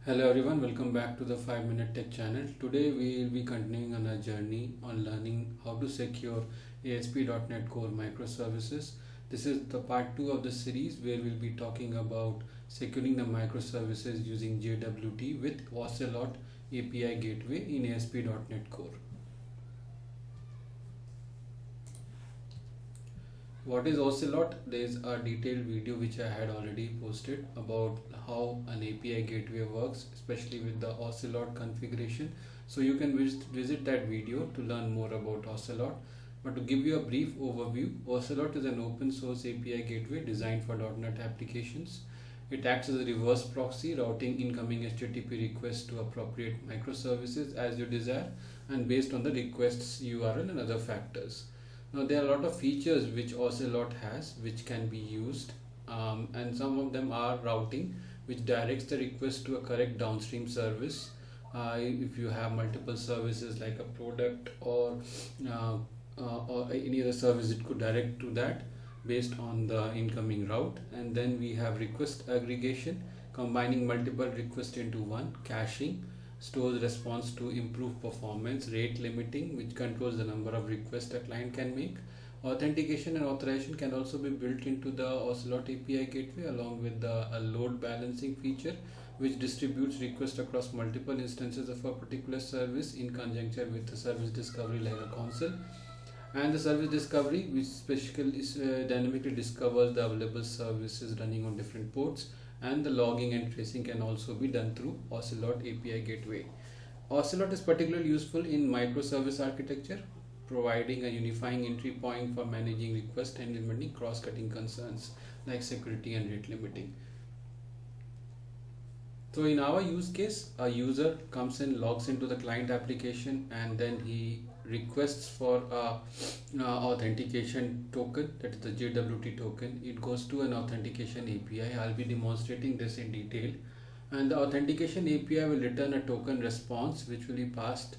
Hello everyone, welcome back to the 5 Minute Tech channel. Today we will be continuing on a journey on learning how to secure ASP.NET Core Microservices. This is the part 2 of the series where we'll be talking about securing the microservices using JWT with Ocelot API gateway in ASP.NET Core. What is Ocelot? There is a detailed video which I had already posted about how an API gateway works, especially with the Ocelot configuration. So you can visit that video to learn more about Ocelot. But to give you a brief overview, Ocelot is an open source API gateway designed for .NET applications. It acts as a reverse proxy, routing incoming HTTP requests to appropriate microservices as you desire and based on the request's URL and other factors. Now there are a lot of features which Ocelot has which can be used and some of them are routing, which directs the request to a correct downstream service. If you have multiple services like a product or any other service, it could direct to that based on the incoming route. And then we have request aggregation, combining multiple requests into one, caching, stores response to improve performance, rate limiting, which controls the number of requests a client can make. Authentication and authorization can also be built into the Ocelot API gateway along with a load balancing feature, which distributes requests across multiple instances of a particular service in conjunction with the service discovery like a console. And the service discovery, which specifically dynamically discovers the available services running on different ports, and the logging and tracing can also be done through Ocelot API gateway. Ocelot is particularly useful in microservice architecture, providing a unifying entry point for managing request and implementing cross-cutting concerns like security and rate limiting. So in our use case, a user comes in, logs into the client application, and then he requests for authentication token, that is the JWT token. It goes to an authentication API. I'll be demonstrating this in detail. And the authentication API will return a token response which will be passed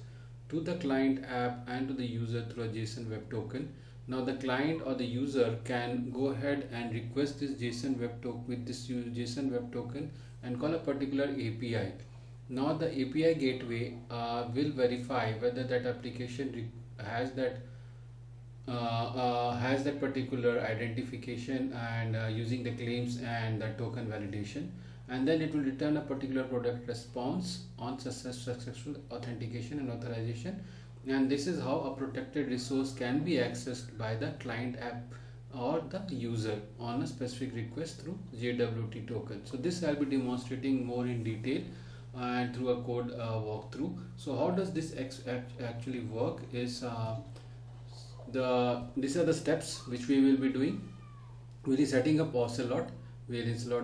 to the client app and to the user through a JSON web token. Now the client or the user can go ahead and request this JSON web token with this JSON web token and call a particular API. Now the API gateway will verify whether that application has that particular identification and using the claims and the token validation, and then it will return a particular product response on successful authentication and authorization. And this is how a protected resource can be accessed by the client app or the user on a specific request through JWT token. So this I'll be demonstrating more in detail and through a code walkthrough. So how does this actually work is these are the steps which we will be doing. We'll be setting up Ocelot. We'll install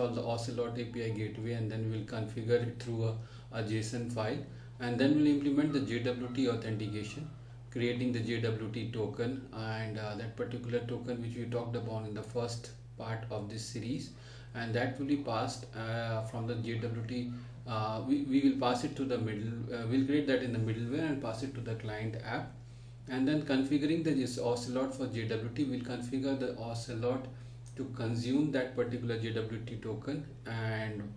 the Ocelot API gateway, and then we'll configure it through a JSON file, and then we'll implement the JWT authentication, creating the JWT token and that particular token which we talked about in the first part of this series, and that will be passed from the JWT. We will pass it to the middle. We'll create that in the middleware and pass it to the client app, and then configuring the Ocelot for JWT. We'll configure the Ocelot to consume that particular JWT token and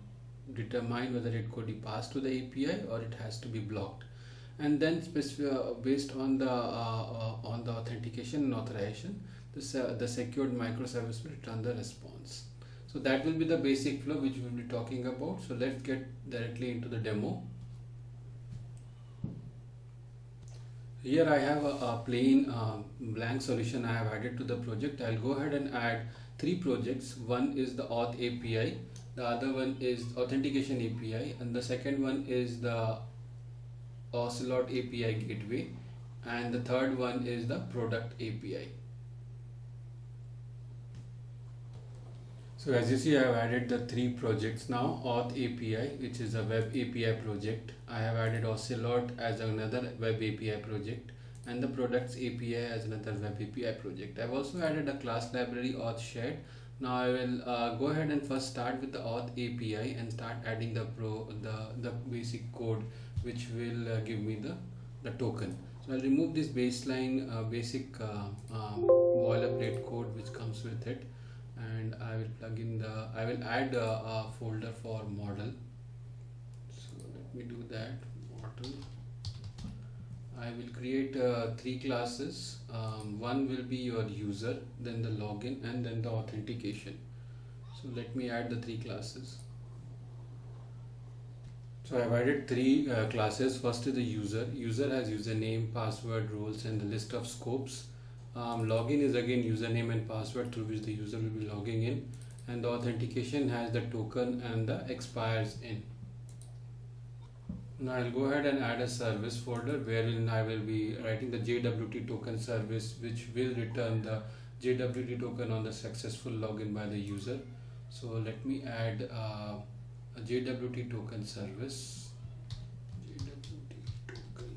determine whether it could be passed to the API or it has to be blocked. And then based on the authentication and authorization, the secured microservice will return the response. So that will be the basic flow which we will be talking about. So let's get directly into the demo. Here I have a plain blank solution I have added to the project. I'll go ahead and add 3 projects. One is the Auth API, the other one is authentication API, and the second one is the Ocelot API gateway, and the third one is the product API. So as you see, I have added the 3 projects now. Auth API, which is a web API project. I have added Ocelot as another web API project, and the products API as another web API project. I have also added a class library auth shared. Now I will go ahead and first start with the Auth API and start adding the basic code which will give me the token. So I'll remove this baseline basic boilerplate code which comes with it, and I will plug in I will add a folder for model. me do that. Model. I will create 3 classes. One will be your user, then the login, and then the authentication. So let me add the 3 classes. So I've added 3 classes. First is the user. User has username, password, roles, and the list of scopes. Login is again username and password through which the user will be logging in, and the authentication has the token and the expires in. Now I'll go ahead and add a service folder wherein I will be writing the JWT token service, which will return the JWT token on the successful login by the user. So let me add a JWT token service. JWT token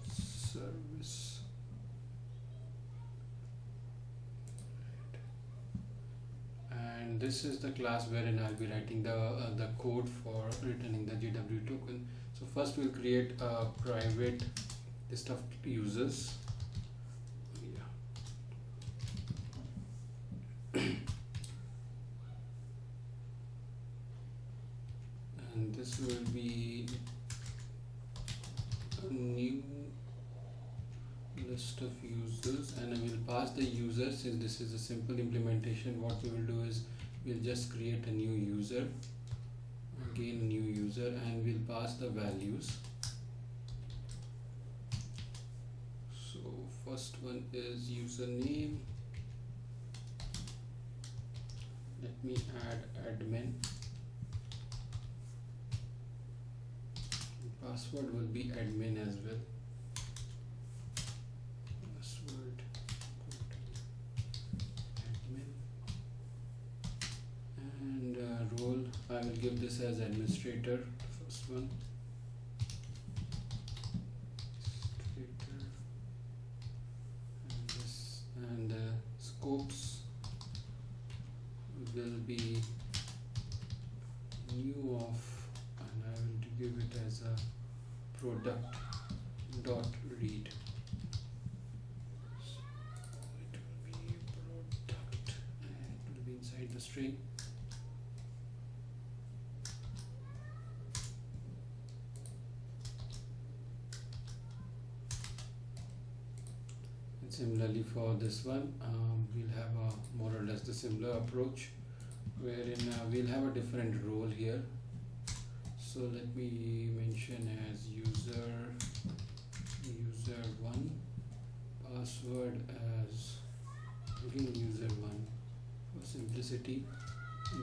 service. And this is the class wherein I'll be writing the code for returning the JWT token. So first we'll create a private list of users. And this will be a new list of users, and I will pass the user. Since this is a simple implementation, what we will do is we'll just create a new user, again a new user, and we'll pass the values. So first one is username. Let me add admin. Password will be admin as well. Password admin, and role I will give this as administrator. First one, administrator, and this, and scopes will be new of, and I will give it as a product dot read. So it will be product, and it will be inside the string. And similarly for this one, we'll have a more or less the similar approach, wherein we'll have a different role here. So let me mention as user1, password as again user1 for simplicity.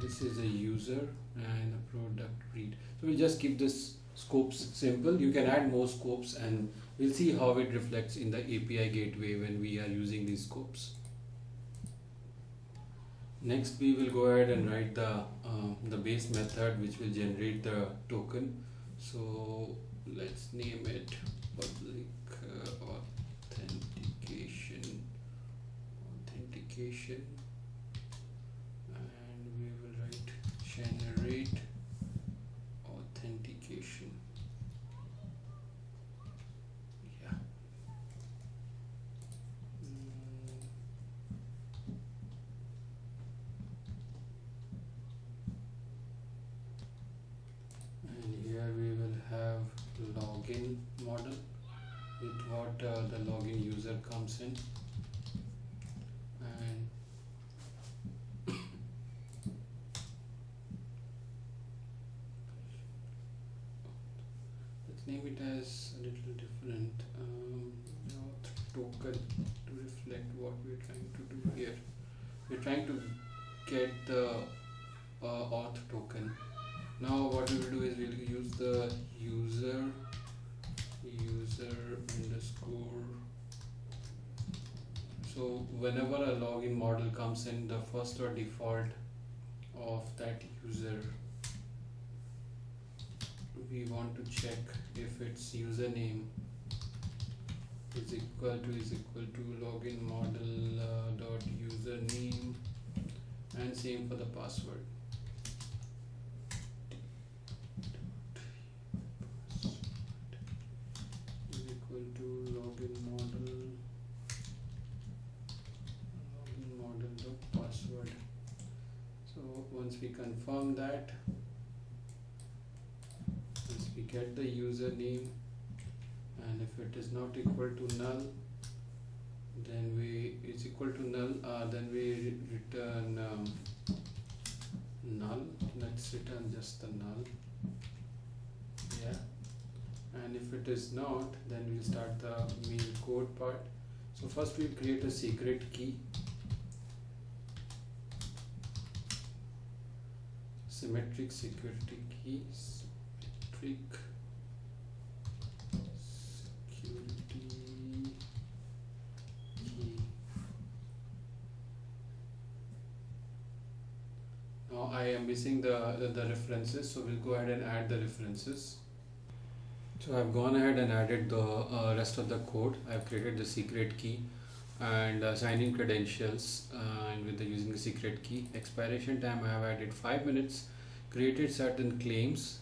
This is a user and a product read. So we just keep this scopes simple. You can add more scopes, and we'll see how it reflects in the API gateway when we are using these scopes. Next, we will go ahead and write the base method which will generate the token. So let's name it public authentication, and we will write generate authentication. Yeah. And here we will have login model with what the login user comes in, and let's name it as a little different, auth token, to reflect what we're trying to do here. We're trying to get the auth token. Now what we will do is we'll use the user underscore. So whenever a login model comes in, the first or default of that user, we want to check if its username is equal to login model dot username, and same for the password. Once we confirm that, we get the username, and if it is not equal to null, then then we return null. Let's return just the null. Yeah. And if it is not, then we'll start the main code part. So first we'll create a secret key, symmetric security key, symmetric security key. Now I am missing the references, so we'll go ahead and add the references. So I've gone ahead and added the rest of the code. I've created the secret key and sign-in credentials, and with the using the secret key. Expiration time I have added 5 minutes. Created certain claims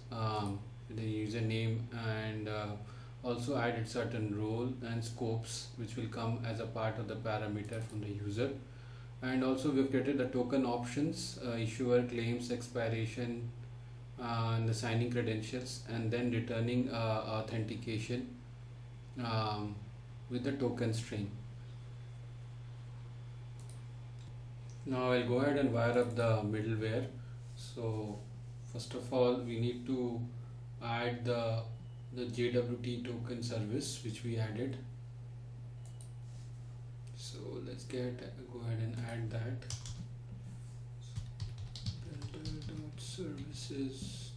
with the username, and also added certain role and scopes which will come as a part of the parameter from the user. And also we've created the token options, issuer, claims, expiration, and the signing credentials, and then returning authentication with the token string. Now I'll go ahead and wire up the middleware. So first of all, we need to add the JWT token service which we added. So let's go ahead and add that. Services,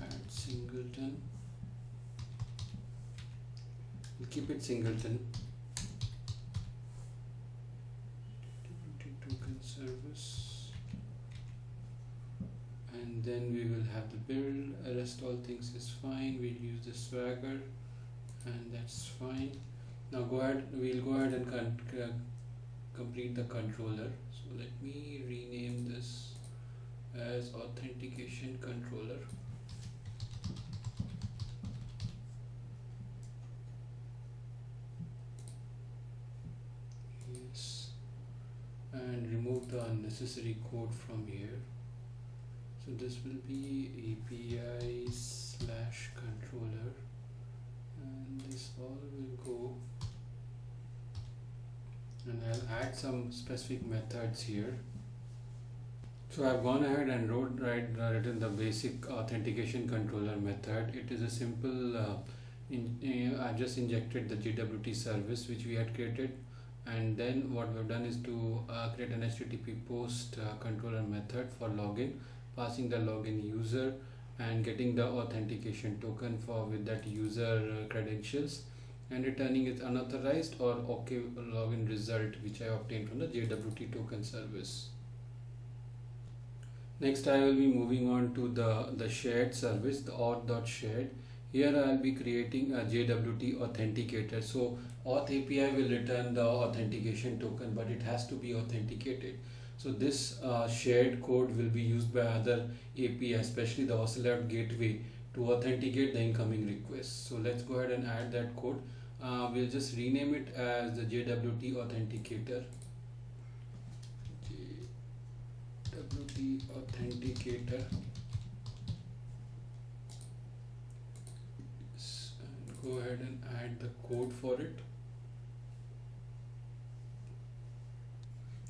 add singleton. We'll keep it singleton. Token service, and then we will have the build. Rest all things is fine. We'll use the Swagger, and that's fine. Now we'll go ahead and complete the controller. So let me rename this as authentication controller. Yes, and remove the unnecessary code from here. So this will be API / controller, and this all will go, and I'll add some specific methods here. So I've gone ahead and written the basic authentication controller method. It is a simple, I've just injected the JWT service which we had created, and then what we've done is to create an HTTP post controller method for login, passing the login user and getting the authentication token with that user credentials, and returning its unauthorized or OK login result which I obtained from the JWT token service. Next I will be moving on to the shared service, the auth.shared. Here I will be creating a JWT authenticator. So Auth API will return the authentication token, but it has to be authenticated. So this shared code will be used by other API, especially the Ocelot gateway, to authenticate the incoming requests. So let's go ahead and add that code. We'll just rename it as the JWT authenticator. JWT authenticator. And go ahead and add the code for it.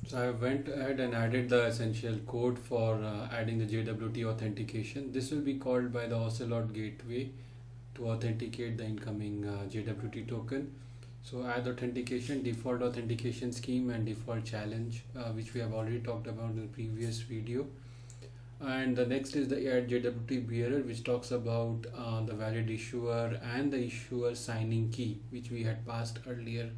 So I went ahead and added the essential code for adding the JWT authentication. This will be called by the Ocelot gateway to authenticate the incoming JWT token. So add authentication, default authentication scheme, and default challenge, which we have already talked about in the previous video. And the next is the add JWT bearer, which talks about the valid issuer and the issuer signing key, which we had passed earlier.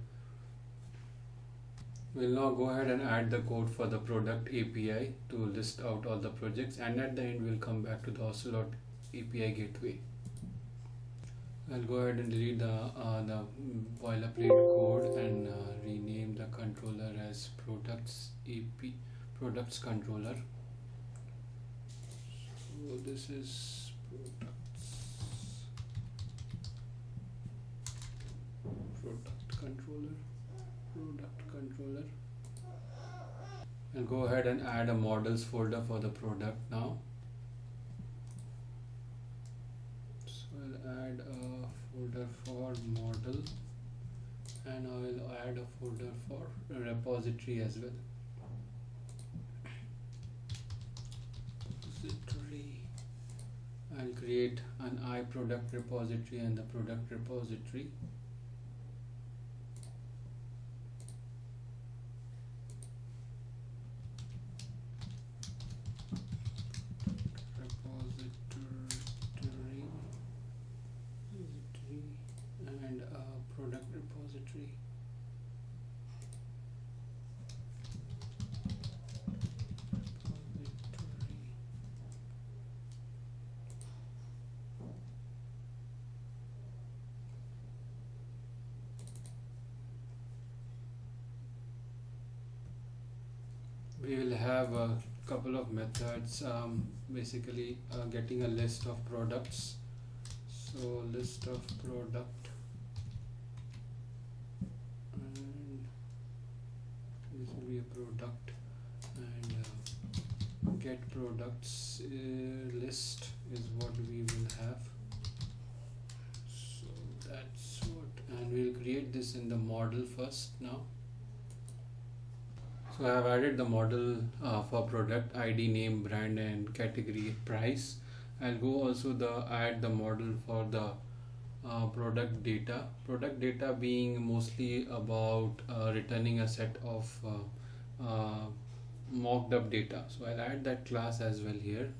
We'll now go ahead and add the code for the product API to list out all the projects, and at the end we'll come back to the Ocelot API gateway. I'll go ahead and delete the boilerplate code and rename the controller as products controller. So this is product controller. I'll go ahead and add a models folder for the product now. So So I'll add a folder for model, and I will add a folder for repository as well. Repository. I'll create an iProduct repository and the product repository. And a product repository. We will have a couple of methods, basically getting a list of products. So list of product, and this will be a product, and get products list is what we will have. So that's what, and we'll create this in the model first now. So I have added the model for product ID, name, brand, and category, price. I'll go also add the model for the product data. Product data being mostly about returning a set of mocked up data. So I'll add that class as well here.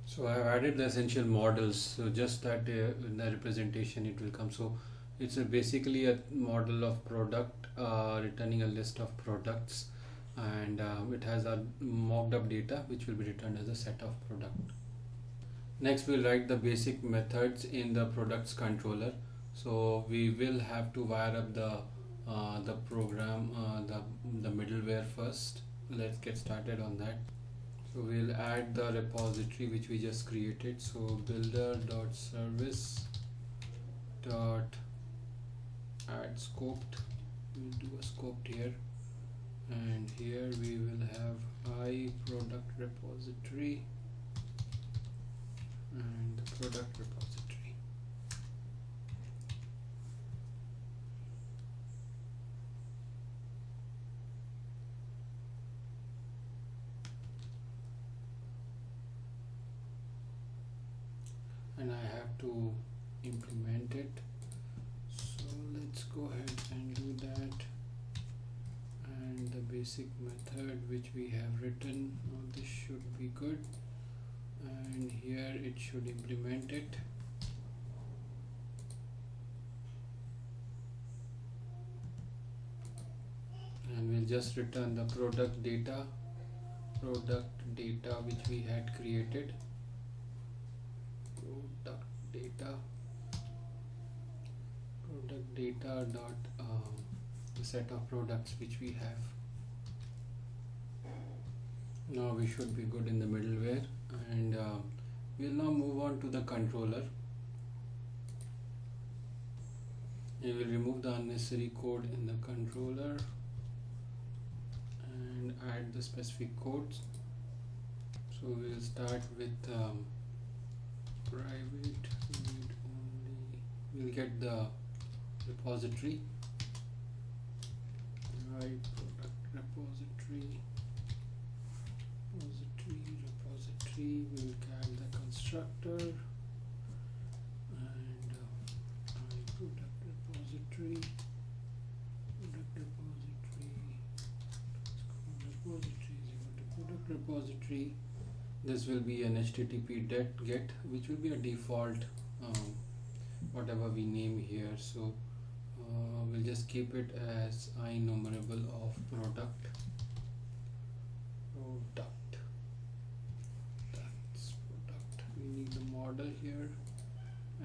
So I've added the essential models. So just that in the representation it will come. So it's basically a model of product returning a list of products, and it has a mocked up data which will be returned as a set of product. Next we'll write the basic methods in the products controller. So we will have to wire up the program, the middleware first. Let's get started on that. So we'll add the repository which we just created. So builder.service dot add scoped. We'll do a scoped here, and here we will have iProduct repository and the product repository. And I have to implement it. So let's go ahead and do that. And the basic method which we have written, now this should be good, and here it should implement it. And we'll just return the product data which we had created. Product data dot the set of products which we have. Now we should be good in the middleware, and we'll now move on to the controller. We will remove the unnecessary code in the controller and add the specific codes. So we'll start with private read only. We'll get the repository, product repository. We'll add the constructor, and product repository. Product repository. This will be an HTTP get, which will be a default whatever we name here. So we'll just keep it as INumerable of product. That's product. We need the model here,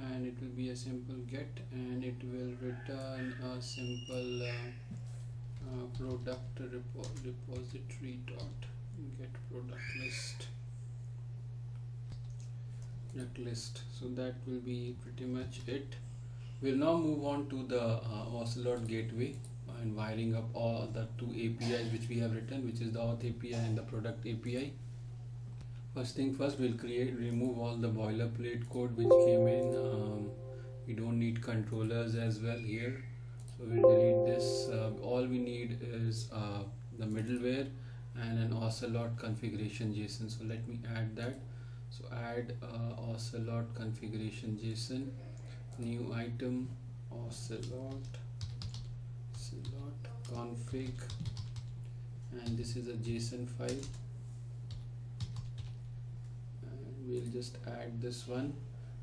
and it will be a simple get, and it will return a simple product repository dot get product list. So that will be pretty much it. We'll now move on to the Ocelot gateway and wiring up all the two APIs which we have written, which is the Auth API and the product API. First thing first, we'll remove all the boilerplate code which came in. We don't need controllers as well here, so we'll delete this. All we need is the middleware and an Ocelot configuration JSON. So let me add that. So add Ocelot configuration JSON, new item, Ocelot config, and this is a JSON file. We'll just add this one.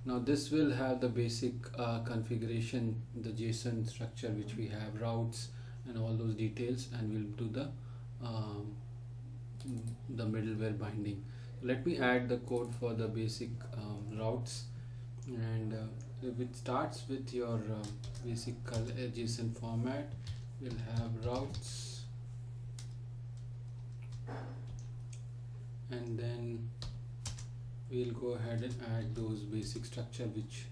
Now this will have the basic configuration, the JSON structure which we have, routes and all those details, and we'll do the middleware binding. Let me add the code for the basic routes, and if it starts with your basic JSON format, we'll have routes, and then we'll go ahead and add those basic structure which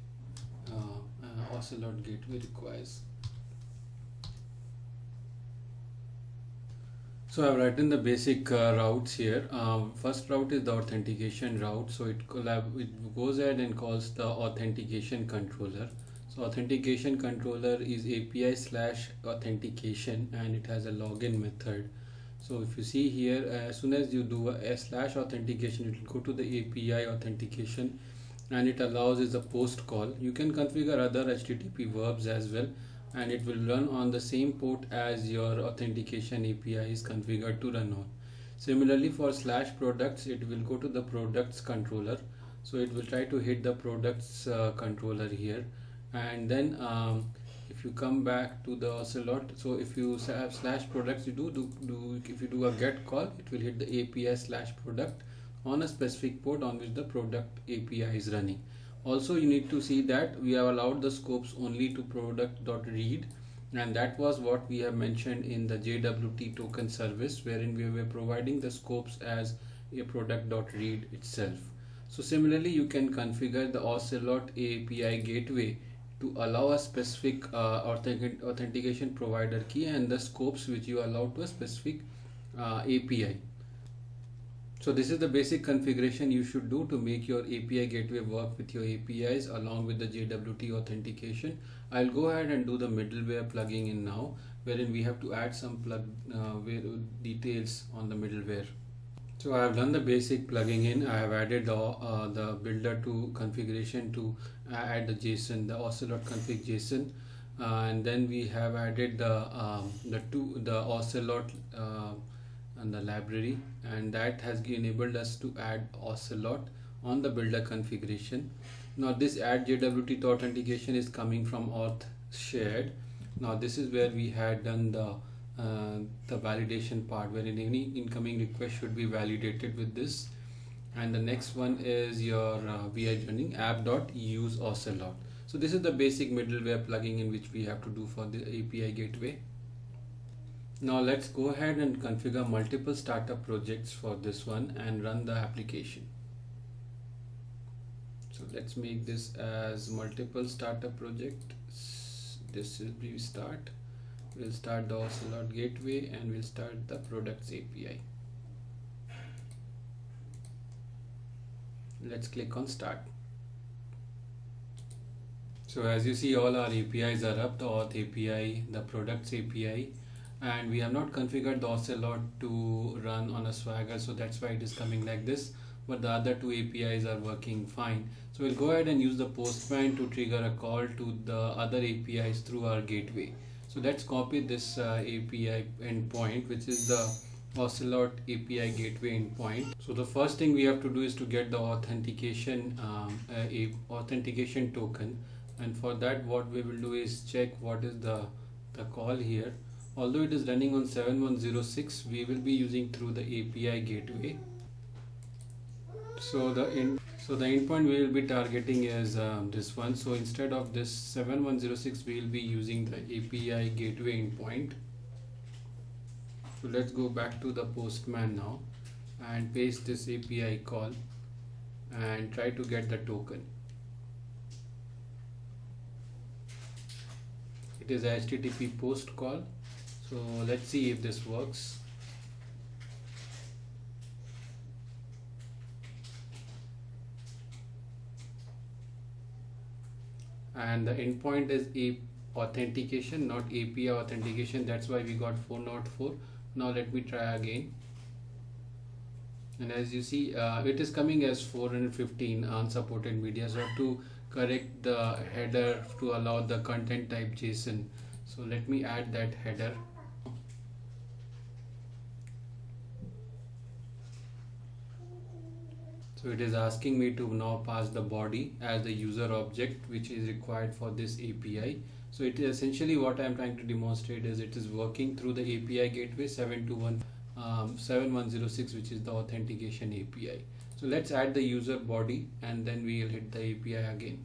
Ocelot gateway requires. So I've written the basic routes here. First route is the authentication route. So it goes ahead and calls the authentication controller. So authentication controller is API/authentication, and it has a login method. So if you see here, as soon as you do a /authentication, it will go to the API authentication, and it allows is a post call. You can configure other HTTP verbs as well, and it will run on the same port as your authentication API is configured to run on. Similarly, for /products, it will go to the products controller. So it will try to hit the products controller here, and then if you come back to the Ocelot, so if you have /products, if you do a get call, it will hit the API/product on a specific port on which the product API is running. Also, you need to see that we have allowed the scopes only to product.read, and that was what we have mentioned in the JWT token service, wherein we were providing the scopes as a product.read itself. So similarly, you can configure the Ocelot API gateway to allow a specific authentication provider key and the scopes which you allow to a specific API. So this is the basic configuration you should do to make your API gateway work with your APIs along with the JWT authentication. I'll go ahead and do the middleware plugging in now, wherein we have to add some details on the middleware. So I have done the basic plugging in. I have added the builder to configuration to add the JSON, the Ocelot config JSON, and then we have added the Ocelot and the library, and that has enabled us to add Ocelot on the builder configuration. Now this add JWT to authentication is coming from auth shared. Now this is where we had done the validation part, wherein any incoming request should be validated with this. And the next one is your we are running app.use Ocelot. So this is the basic middleware plugging in which we have to do for the API gateway. Now let's go ahead and configure multiple startup projects for this one and run the application. So let's make this as multiple startup project. This will be start. We'll start the Ocelot gateway and we'll start the products API. Let's click on start. So as you see, all our APIs are up, the Auth API, the products API, and we have not configured the Ocelot to run on a Swagger, so that's why it is coming like this, but the other two APIs are working fine. So we'll go ahead and use the Postman to trigger a call to the other APIs through our gateway. So let's copy this API endpoint, which is the Ocelot API gateway endpoint. So the first thing we have to do is to get the authentication token, and for that what we will do is check what is the call here. Although it is running on 7106, we will be using through the API gateway. So the endpoint we will be targeting is this one. So instead of this 7106, we will be using the API gateway endpoint. So let's go back to the Postman now and paste this API call and try to get the token. It is a HTTP post call. So let's see if this works. and the endpoint is a authentication, not API authentication. That's why we got 404. Now let me try again, and as you see it is coming as 415 unsupported media. So to correct the header to allow the content type JSON, so let me add that header. So it is asking me to now pass the body as the user object which is required for this API. So it is essentially what I am trying to demonstrate is it is working through the API gateway 7106, which is the authentication API. So let's add the user body and then we will hit the API again.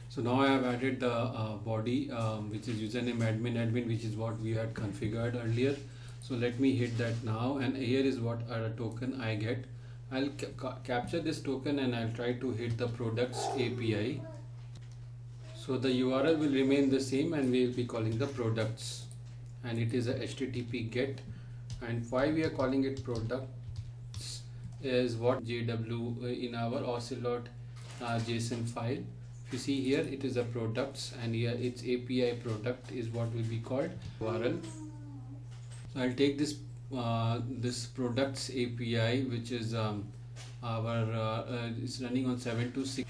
So now I have added the body which is username admin, which is what we had configured earlier. So let me hit that now, and here is what a token I get. I'll capture this token and I'll try to hit the products API. So the URL will remain the same and we will be calling the products, and it is a HTTP GET, and why we are calling it products is what JW in our Ocelot JSON file. If you see here, it is a products, and here its API product is what will be called URL. So I'll take this this products API, which is it's running on 726.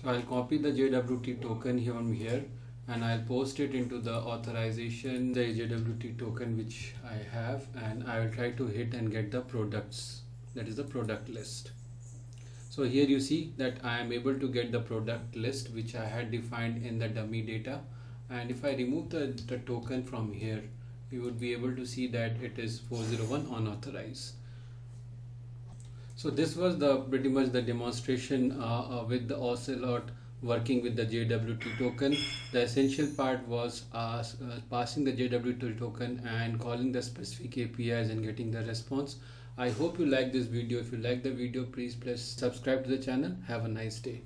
So I'll copy the JWT token from here and I'll post it into the authorization, the JWT token which I have, and I will try to hit and get the products, that is the product list. So here you see that I am able to get the product list which I had defined in the dummy data, and if I remove the token from here, you would be able to see that it is 401 unauthorized. So this was pretty much the demonstration with the Ocelot working with the JWT token. The essential part was passing the JWT token and calling the specific APIs and getting the response. I hope you like this video. If you like the video, please subscribe to the channel. Have a nice day.